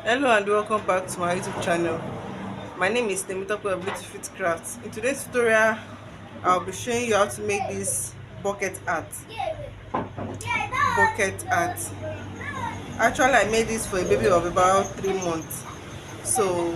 Hello and welcome back to my YouTube channel. My name is Temitope of Little Fit Crafts. In today's tutorial, I'll be showing you how to make this bucket art. Bucket art. Actually, I made this for a baby of about 3 months. So,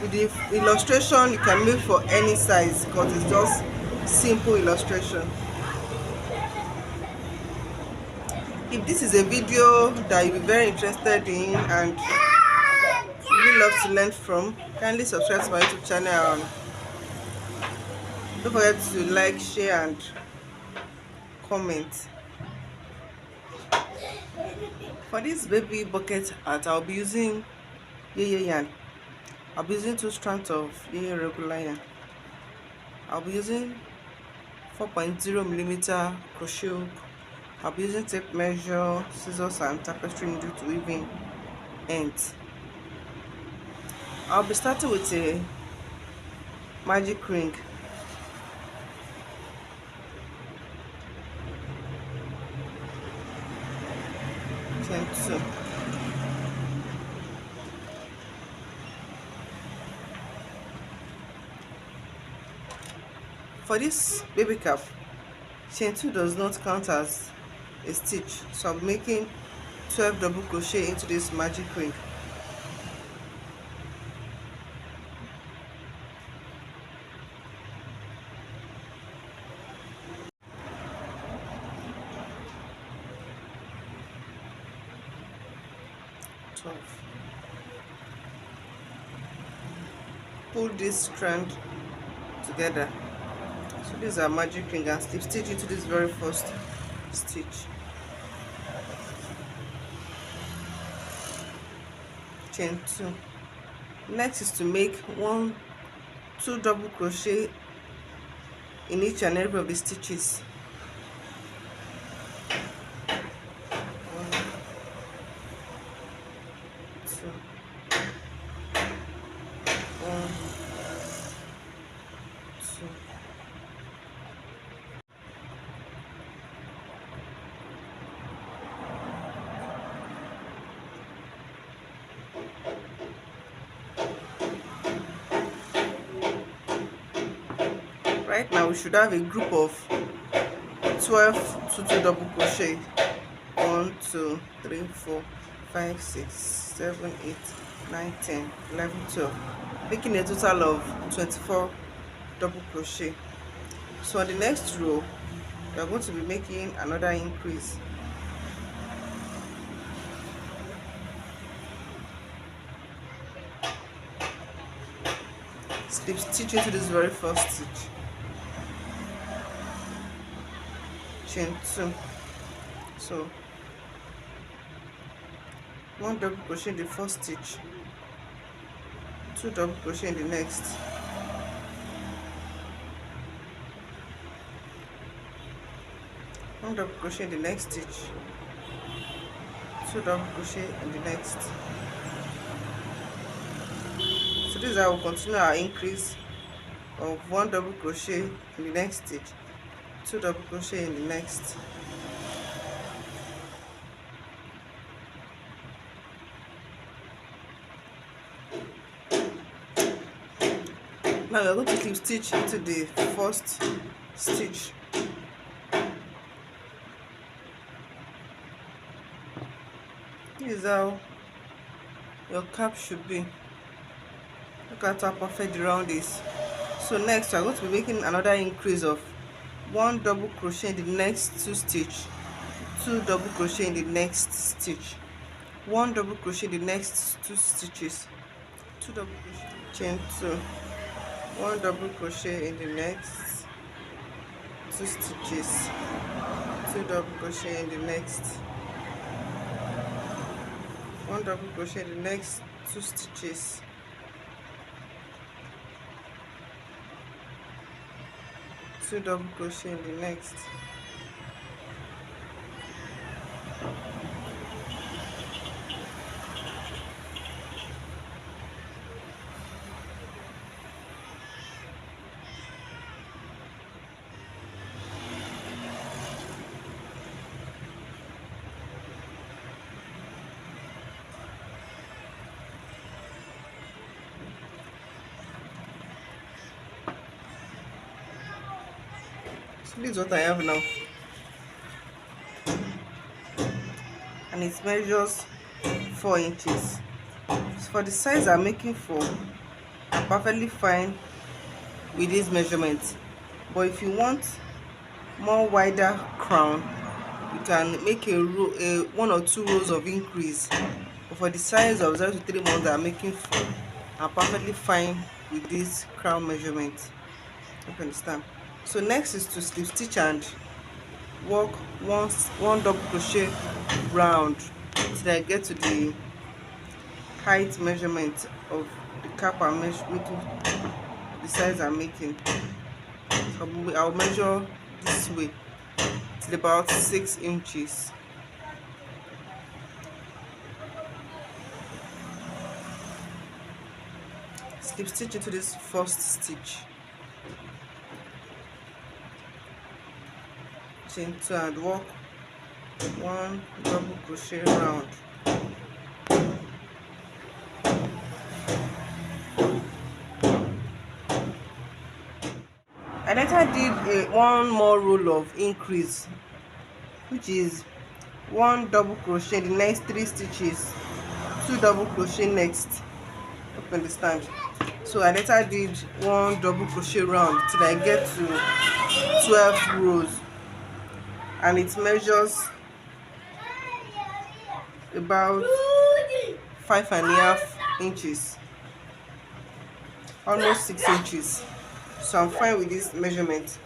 with the illustration, you can make for any size because it's just simple illustration. If this is a video that you'll be very interested in and really love to learn from, kindly subscribe to my YouTube channel and don't forget to like, share and comment. For this baby bucket art, I'll be using yeye yarn. I'll be using 2 strands of yeye regular yarn. I'll be using 4.0 mm crochet hook. I'll be using tape measure, scissors and tapestry needle to weave in ends. I'll be starting with a magic ring. Chain 2. For this baby cap, chain 2 does not count as a stitch, so I'm making 12 double crochet into this magic ring. Pull this strand together. So these are magic ring and slip stitch into this very first stitch. Chain 2. Next is to make 2 double crochet in each and every of the stitches. 1, 2, 1, 2. Right now we should have a group of 12 2 double crochet. 1 2 3 4 5 6 7 8 9 10 11 12, making a total of 24 double crochet. So on the next row we are going to be making another increase. Slip stitch into this very first stitch. Chain 2. So 1 double crochet in the first stitch, 2 double crochet in the next, 1 double crochet in the next stitch, 2 double crochet in the next. So this is how we'll continue our increase of 1 double crochet in the next stitch, 2 double crochet in the next. Now we are going to slip stitch into the first stitch. This is how your cap should be. Look at how perfect the round is. So next we are going to be making another increase of 1 double crochet in the next 2 stitch, 2 double crochet in the next stitch, 1 double crochet in the next 2 stitches, 2 double crochet, chain 2, 1 double crochet in the next 2 stitches, 2 double crochet in the next, 1 double crochet in the next 2 stitches, 2 double crochet in the next. This is what I have now, and it measures 4 inches. So for the size I'm making for, I'm perfectly fine with this measurement. But if you want more wider crown, you can make a 1 or 2 rows of increase. But for the size of 0 to 3 months that I'm making for, I'm perfectly fine with this crown measurement. You understand? So next is to slip stitch and work one double crochet round till I get to the height measurement of the cap I'm making, the size I'm making. So I'll measure this way till about 6 inches. Slip stitch into this first stitch, chain 2 and work one double crochet round. I later did one more row of increase, which is one double crochet in the next 3 stitches, 2 double crochet next. You understand? So I later did one double crochet round till I get to 12 rows, and it measures about 5.5 inches, almost 6 inches. So I'm fine with this measurement.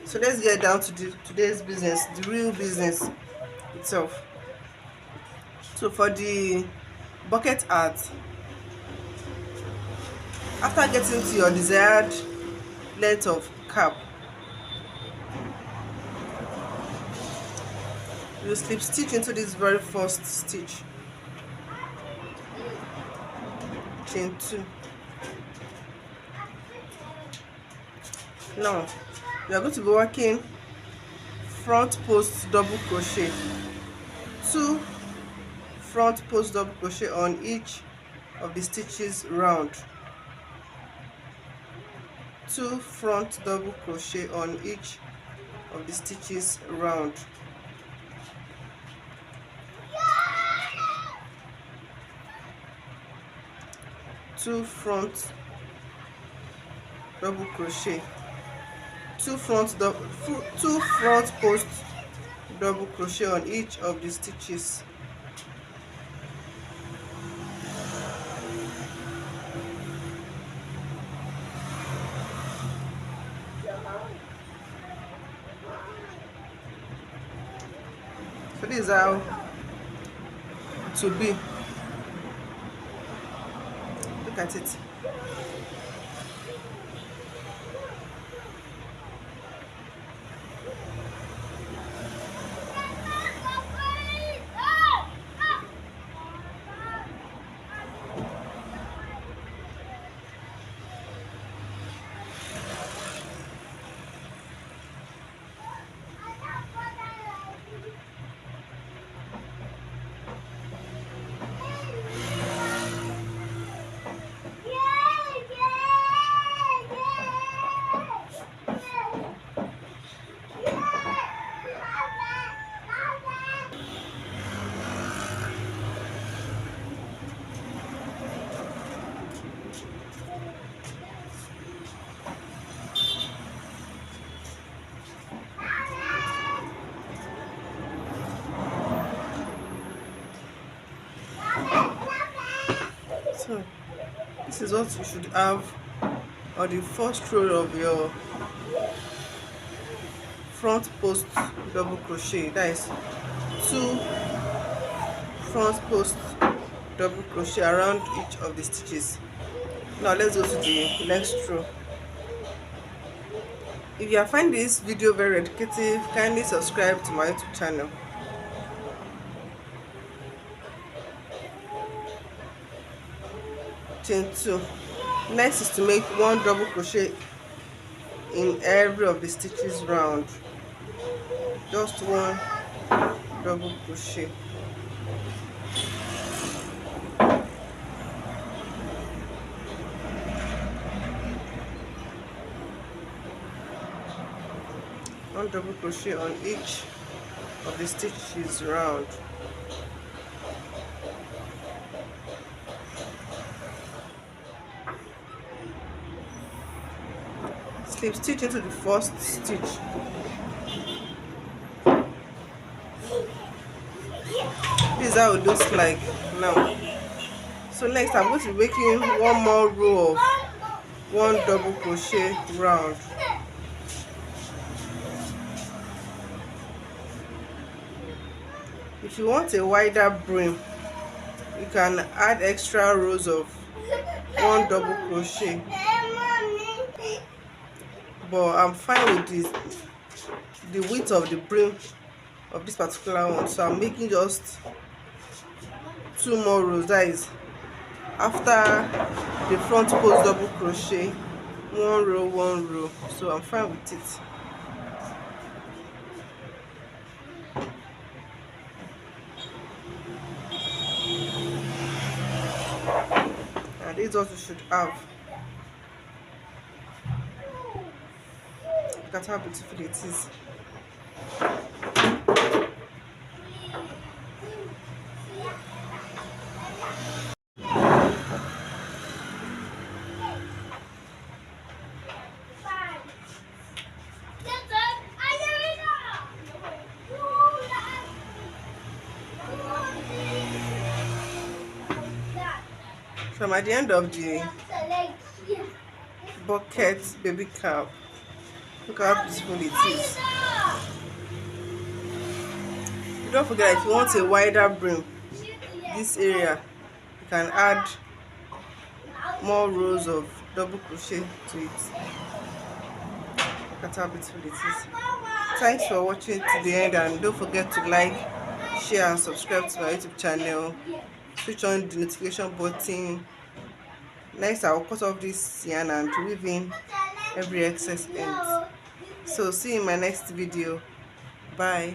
So let's get down to today's business, the real business itself. So for the bucket art, after getting to your desired length of cap, you slip stitch into this very first stitch, chain 2. Now we are going to be working front post double crochet, 2 front post double crochet on each of the stitches round, 2 front double crochet on each of the stitches round, 2 front double crochet, 2 front post double crochet on each of the stitches. So this is how to be. Look at it. So this is what you should have on the first row of your front post double crochet. That is 2 front post double crochet around each of the stitches. Now let's go to the next row. If you are finding this video very educative, kindly subscribe to my YouTube channel. Chain 2. Next is to make 1 double crochet in every of the stitches round, just 1 double crochet. one double crochet on each of the stitches round. Slip stitch into the first stitch. This is how it looks like now. So next I'm going to be making one more row of one double crochet round. If you want a wider brim, you can add extra rows of one double crochet, but I'm fine with this, the width of the brim of this particular one, so I'm making just 2 more rows. That is, after the front post double crochet, 1 row 1 row, so I'm fine with it. And this is what you should have. Look at how beautiful it is. So I'm at the end of the bucket baby cap. Look how beautiful it is. Don't forget, if you want a wider brim, this area, you can add more rows of double crochet to it. Look at how beautiful it is. Thanks for watching to the end, and don't forget to like, share and subscribe to my YouTube channel. Switch on the notification button. Next I will cut off this yarn and weave in every excess end. So see you in my next video. Bye.